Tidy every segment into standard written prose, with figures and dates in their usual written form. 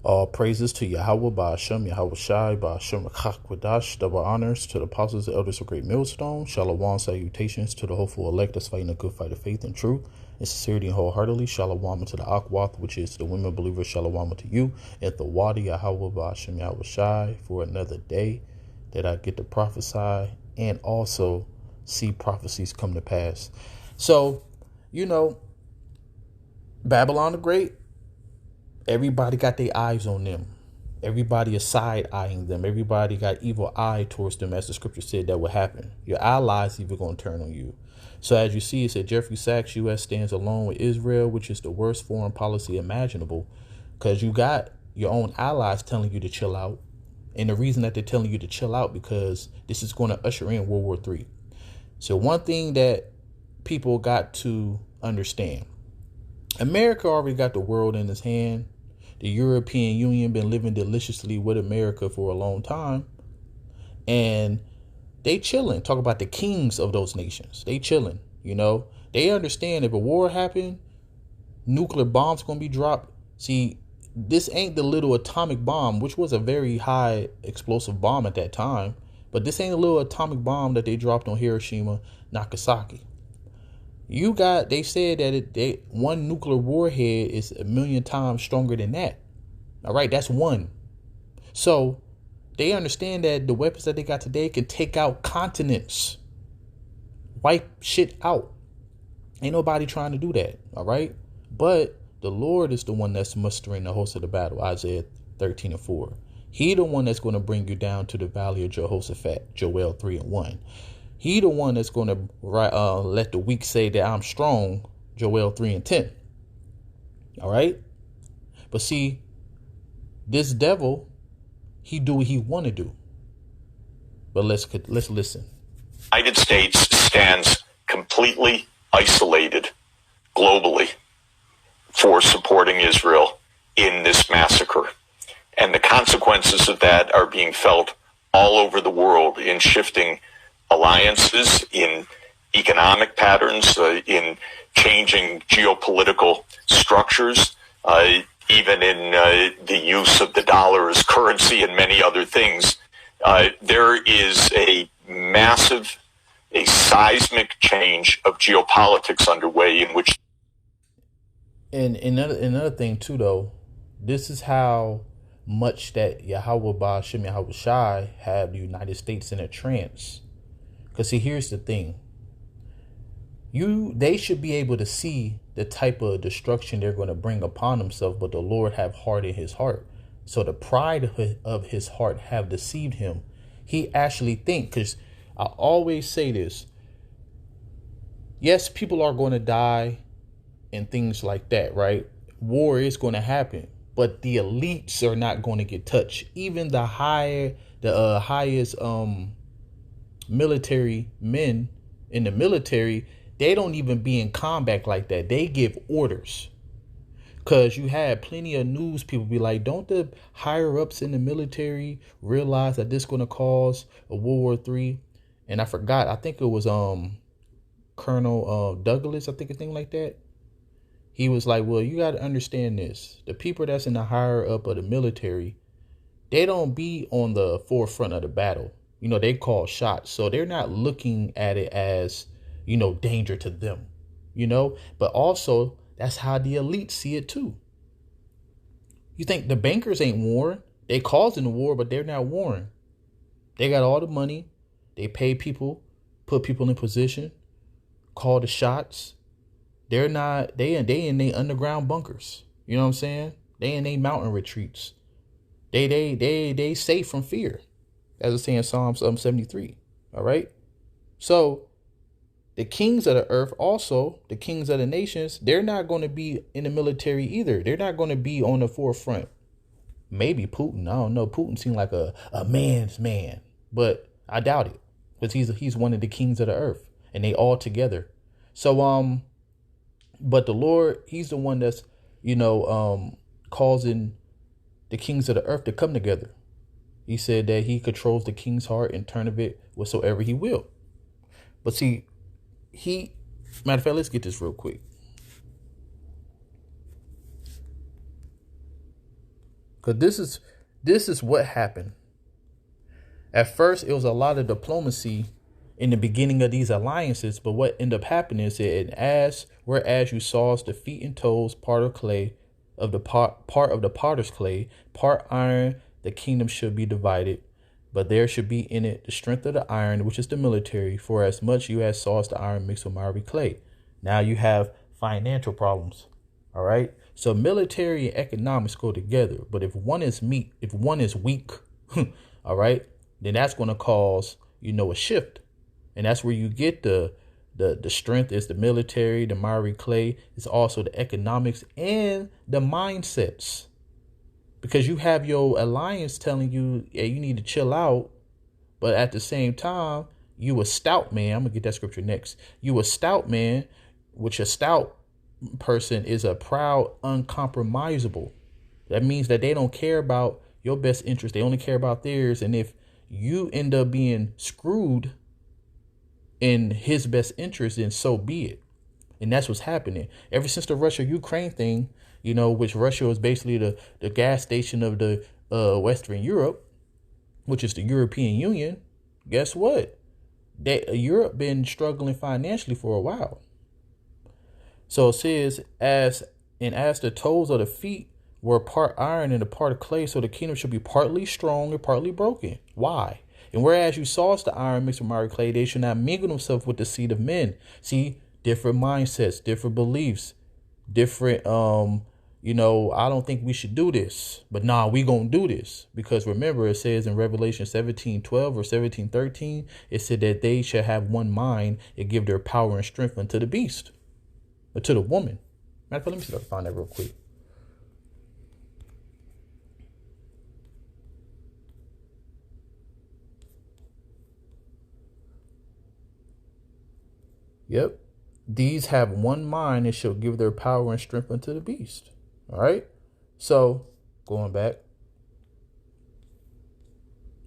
All praises to Yahweh, Ba'ashem, Yahweh Shai, Ba'ashem, Chakwadah, double honors to the apostles and elders of Great Millstone. Shalom, salutations to the hopeful elect that's fighting a good fight of faith and truth and sincerity and wholeheartedly. Shalom to the Akwath, which is the women believers. Shalom to you. And the Wadi, Yahweh, Ba'ashem, Yahweh Shai, for another day that I get to prophesy and also see prophecies come to pass. So, Babylon the Great, everybody got their eyes on them. Everybody is side-eyeing them. Everybody got evil eye towards them, as the scripture said that would happen. Your allies even going to turn on you. So as you see, it said Jeffrey Sachs, U.S. stands alone with Israel, which is the worst foreign policy imaginable, because you got your own allies telling you to chill out. And the reason that they're telling you to chill out, because this is going to usher in World War III. So one thing that people got to understand, America already got the world in its hand. The European Union been living deliciously with America for a long time. And they chilling. Talk about the kings of those nations. They chilling, They understand if a war happened, nuclear bombs going to be dropped. See, this ain't the little atomic bomb, which was a very high explosive bomb at that time. But this ain't a little atomic bomb that they dropped on Hiroshima, Nagasaki. They said that one nuclear warhead is 1,000,000 times stronger than that. All right, that's one. So they understand that the weapons that they got today can take out continents, wipe shit out. Ain't nobody trying to do that. All right. But the Lord is the one that's mustering the host of the battle. Isaiah 13:4. He the one that's going to bring you down to the valley of Jehoshaphat. Joel 3:1. He the one that's going to let the weak say that I'm strong. Joel 3:10. All right. But see, this devil, he do what he want to do. But let's listen. United States stands completely isolated globally for supporting Israel in this massacre. And the consequences of that are being felt all over the world in shifting alliances, in economic patterns, in changing geopolitical structures, even in the use of the dollar as currency and many other things. There is a seismic change of geopolitics underway in which. And another thing too, though, this is how much that Yahweh Ba'ashem Yahweh Shai have the United States in a trance. Because see, here's the thing. They should be able to see the type of destruction they're going to bring upon themselves, but the Lord have hardened his heart. So the pride of his heart have deceived him. He actually think, because I always say this, yes, people are going to die and things like that, right? War is going to happen, but the elites are not going to get touched. Even the highest military men in the military, they don't even be in combat like that. They give orders. Because you had plenty of news people be like, don't the higher ups in the military realize that this is going to cause a World War III? And I forgot, I think it was Colonel Douglas, I think a thing like that. He was like, well, you got to understand this. The people that's in the higher up of the military, they don't be on the forefront of the battle. They call shots. So they're not looking at it as, danger to them, but also that's how the elites see it too. You think the bankers ain't warring? They causing the war, but they're not warring. They got all the money. They pay people, put people in position, call the shots. They're not, they in their underground bunkers. You know what I'm saying? They in their mountain retreats. They safe from fear, as it's saying in Psalms 73. All right. So the kings of the earth, also the kings of the nations, they're not going to be in the military either. They're not going to be on the forefront. Maybe Putin. I don't know. Putin seemed like a man's man, but I doubt it, because he's one of the kings of the earth, and they all together. So but the Lord, he's the one that's causing the kings of the earth to come together. He said that he controls the king's heart and turn of it whatsoever he will. But see, matter of fact, let's get this real quick. Because this is what happened. At first, it was a lot of diplomacy in the beginning of these alliances, but what ended up happening is that whereas you saw the feet and toes, part of clay, of the part of the potter's clay, part iron, the kingdom should be divided, but there should be in it the strength of the iron, which is the military, for as much you as saw the iron mixed with miry clay. Now you have financial problems. All right. So military and economics go together. But if one is weak, all right, then that's going to cause, a shift. And that's where you get the strength is the military, the miry clay. It's also the economics and the mindsets. Because you have your alliance telling you, yeah, you need to chill out. But at the same time, you a stout man. I'm going to get that scripture next. You a stout man, which a stout person is a proud, uncompromisable. That means that they don't care about your best interest. They only care about theirs. And if you end up being screwed in his best interest, then so be it. And that's what's happening. Ever since the Russia-Ukraine thing, which Russia is basically the gas station of the Western Europe, which is the European Union. Guess what? Europe been struggling financially for a while. So it says, as the toes of the feet were part iron and a part of clay, so the kingdom should be partly strong and partly broken. Why? And whereas you saw the iron mixed with miry clay, they should not mingle themselves with the seed of men. See, different mindsets, different beliefs, different, I don't think we should do this, but we gonna do this. Because remember, it says in Revelation 17:12 or 17:13, it said that they shall have one mind and give their power and strength unto the beast. Or to the woman. Matter of fact, let me see if I can find that real quick. Yep. These have one mind and shall give their power and strength unto the beast. All right. So going back.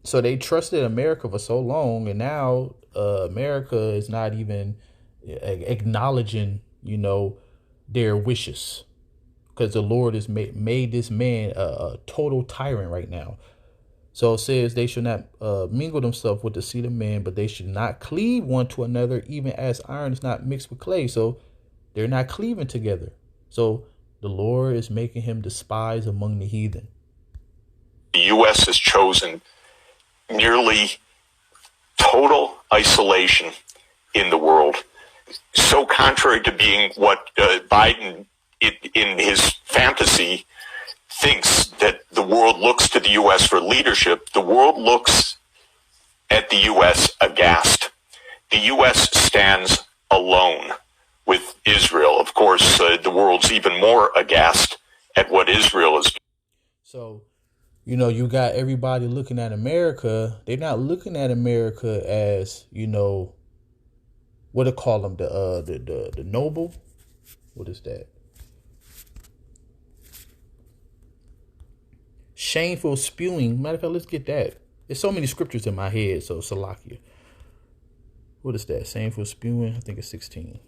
So they trusted America for so long, and now America is not even acknowledging their wishes, because the Lord has made this man a total tyrant right now. So it says they should not mingle themselves with the seed of man, but they should not cleave one to another, even as iron is not mixed with clay. So they're not cleaving together. So the Lord is making him despised among the heathen. The U.S. has chosen nearly total isolation in the world. So contrary to being what Biden, in his fantasy, thinks that the world looks to the U.S. for leadership, the world looks at the U.S. aghast. The U.S. stands alone with Israel. Of course, the world's even more aghast at what Israel is. So, you got everybody looking at America. They're not looking at America as, what do they call them? The noble? What is that? Shameful spewing. Matter of fact, let's get that. There's so many scriptures in my head, so Salakia. What is that? Shameful spewing? I think it's 16.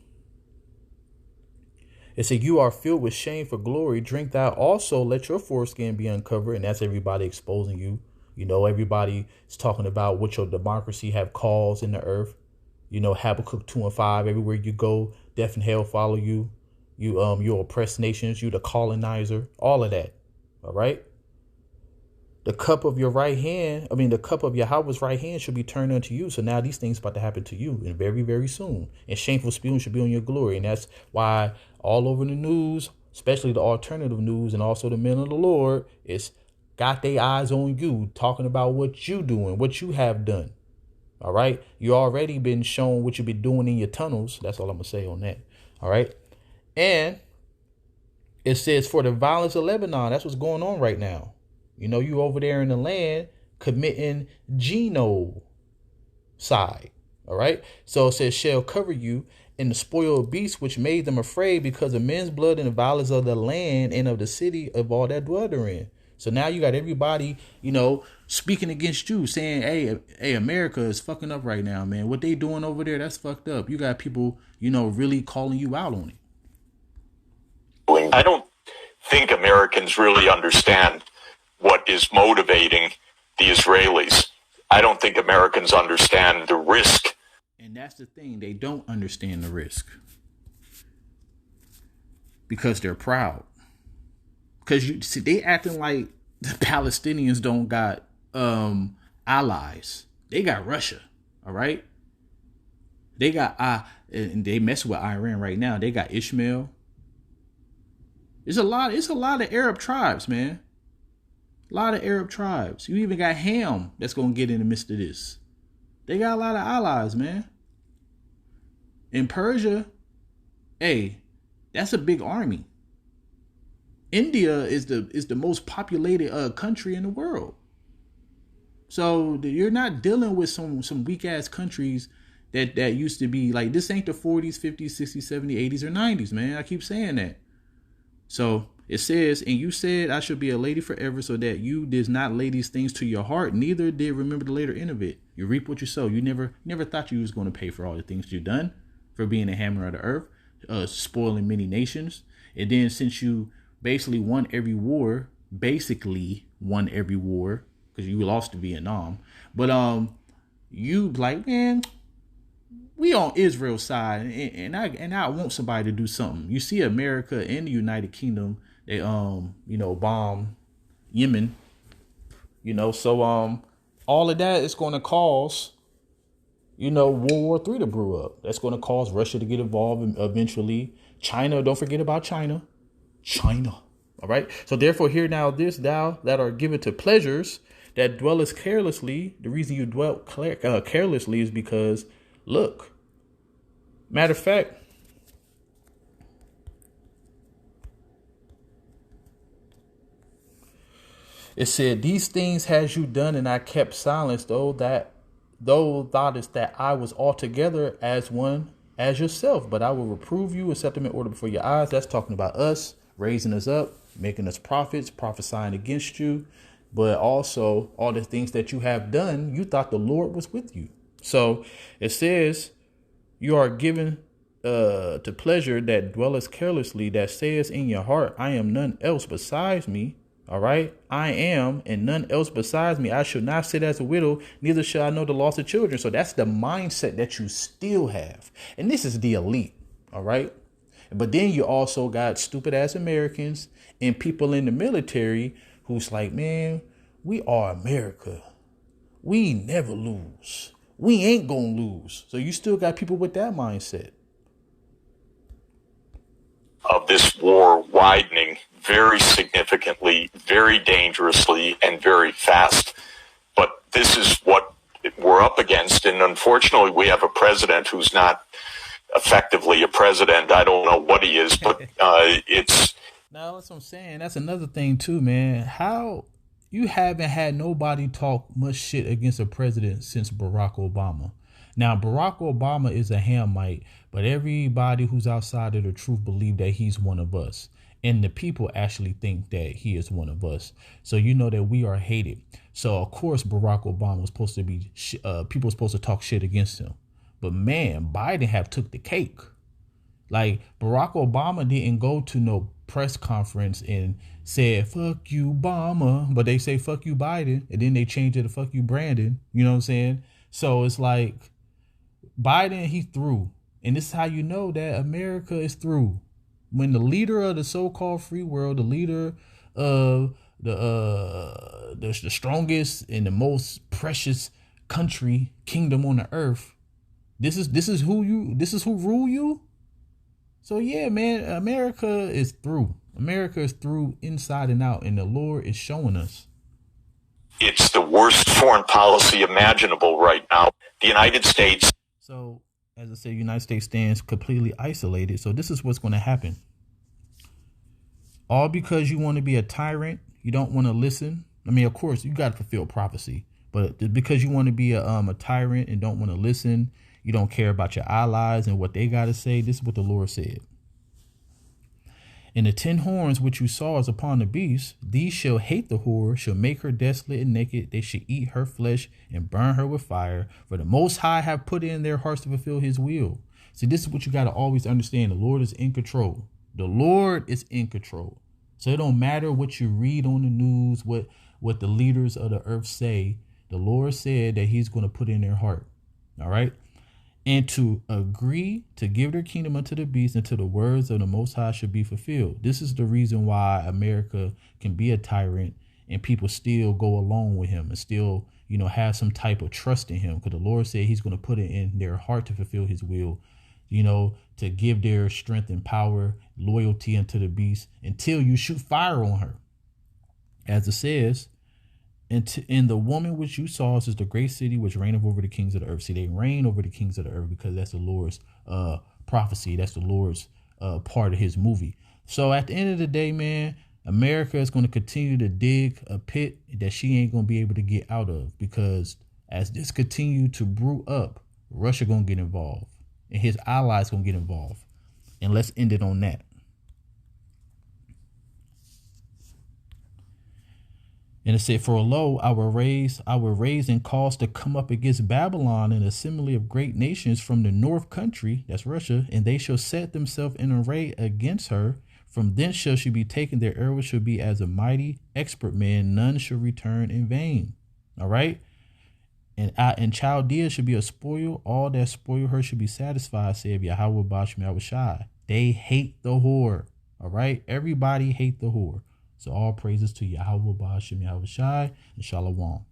It said, you are filled with shame for glory. Drink thou also, let your foreskin be uncovered. And that's everybody exposing you. Everybody is talking about what your democracy have caused in the earth. Habakkuk 2:5, everywhere you go, death and hell follow you. You oppress nations, you the colonizer, all of that. All right. The cup of your right hand, the cup of Yahweh's right hand should be turned unto you. So now these things about to happen to you, and very, very soon. And shameful spewing should be on your glory. And that's why all over the news, especially the alternative news and also the men of the Lord, is got their eyes on you, talking about what you doing, what you have done. All right. You already been shown what you've been doing in your tunnels. That's all I'm going to say on that. All right. And it says, for the violence of Lebanon, that's what's going on right now. You over there in the land committing genocide. All right. So it says, shall cover you in the spoil of beasts, which made them afraid because of men's blood and the violence of the land and of the city of all that dwell therein. So now you got everybody, speaking against you, saying, hey, America is fucking up right now, man. What they doing over there, that's fucked up. You got people, really calling you out on it. I don't think Americans really understand what is motivating the Israelis. I don't think Americans understand the risk. And that's the thing. They don't understand the risk because they're proud. Because you see, they acting like the Palestinians don't got allies. They got Russia. All right. They got and they mess with Iran right now. They got Ishmael. It's a lot of Arab tribes, man. A lot of Arab tribes. You even got Ham that's gonna get in the midst of this. They got a lot of allies, man. In Persia, hey, that's a big army. India is the most populated country in the world. So you're not dealing with some weak ass countries that used to be like, this ain't the 40s, 50s, 60s, 70s, 80s, or 90s, man. I keep saying that. So it says, and you said I should be a lady forever, so that you did not lay these things to your heart, neither did remember the later end of it. You reap what you sow. You never thought you was going to pay for all the things you've done, for being a hammer of the earth, spoiling many nations. And then since you basically won every war, because you lost to Vietnam, but you like, man, we on Israel's side, and I want somebody to do something. You see, America and the United Kingdom, they bomb Yemen, so all of that is going to cause World War III to brew up. That's going to cause Russia to get involved eventually. China, don't forget about China. All right. So therefore, hear now this, thou that are given to pleasures that dwellest carelessly. The reason you dwell carelessly is because, look, matter of fact, it said, these things has you done, and I kept silence, though thoughtest that I was altogether as one as yourself, but I will reprove you and set them in order before your eyes. That's talking about us, raising us up, making us prophets, prophesying against you, but also all the things that you have done, you thought the Lord was with you. So it says, you are given to pleasure that dwelleth carelessly, that says in your heart, I am none else besides me. All right. I am, and none else besides me. I shall not sit as a widow, neither shall I know the loss of children. So that's the mindset that you still have. And this is the elite. All right. But then you also got stupid ass Americans and people in the military who's like, man, we are America. We never lose. We ain't going to lose. So you still got people with that mindset. Of this war widening very significantly, very dangerously, and very fast. But this is what we're up against. And unfortunately, we have a president who's not effectively a president. I don't know what he is, but it's... No, that's what I'm saying. That's another thing too, man. How you haven't had nobody talk much shit against a president since Barack Obama. Now, Barack Obama is a Hamite, but everybody who's outside of the truth believe that he's one of us. And the people actually think that he is one of us. So you know that we are hated. So, of course, Barack Obama was supposed to be, people were supposed to talk shit against him. But man, Biden have took the cake. Like, Barack Obama didn't go to no press conference and said, fuck you, Obama. But they say, fuck you, Biden. And then they change it to fuck you, Brandon. You know what I'm saying? So it's like, Biden, he through. And this is how you know that America is through. When the leader of the so-called free world, the leader of the strongest and the most precious kingdom on the earth, this is who rule you. So yeah, man, America is through. America is through inside and out, and the Lord is showing us. It's the worst foreign policy imaginable right now. The United States. So, as I said, the United States stands completely isolated. So this is what's going to happen. All because you want to be a tyrant, you don't want to listen. I mean, of course, you got to fulfill prophecy. But because you want to be a tyrant and don't want to listen, you don't care about your allies and what they got to say. This is what the Lord said. And the 10 horns which you saw is upon the beast, these shall hate the whore, shall make her desolate and naked. They shall eat her flesh and burn her with fire. For the Most High have put it in their hearts to fulfill his will. See, this is what you got to always understand. The Lord is in control. The Lord is in control. So it don't matter what you read on the news, what the leaders of the earth say, the Lord said that he's going to put in their heart. All right. And to agree to give their kingdom unto the beast until the words of the Most High should be fulfilled. This is the reason why America can be a tyrant and people still go along with him and still, have some type of trust in him. Because the Lord said he's going to put it in their heart to fulfill his will, to give their strength and power, loyalty unto the beast until you shoot fire on her. As it says, and the woman which you saw is the great city which reigneth over the kings of the earth. See, they reign over the kings of the earth because that's the Lord's prophecy. That's the Lord's part of his movie. So at the end of the day, man, America is going to continue to dig a pit that she ain't going to be able to get out of, because as this continue to brew up, Russia going to get involved and his allies going to get involved. And let's end it on that. And it said, for lo, I will raise and cause to come up against Babylon an assembly of great nations from the north country, that's Russia, and they shall set themselves in array against her. From thence shall she be taken. Their arrows shall be as a mighty expert man. None shall return in vain. All right. And Chaldea should be a spoil. All that spoil her should be satisfied, said Yahweh Bashmi Awashai. They hate the whore. All right. Everybody hate the whore. So all praises to Yahweh Bashmi Awashai and Shalom.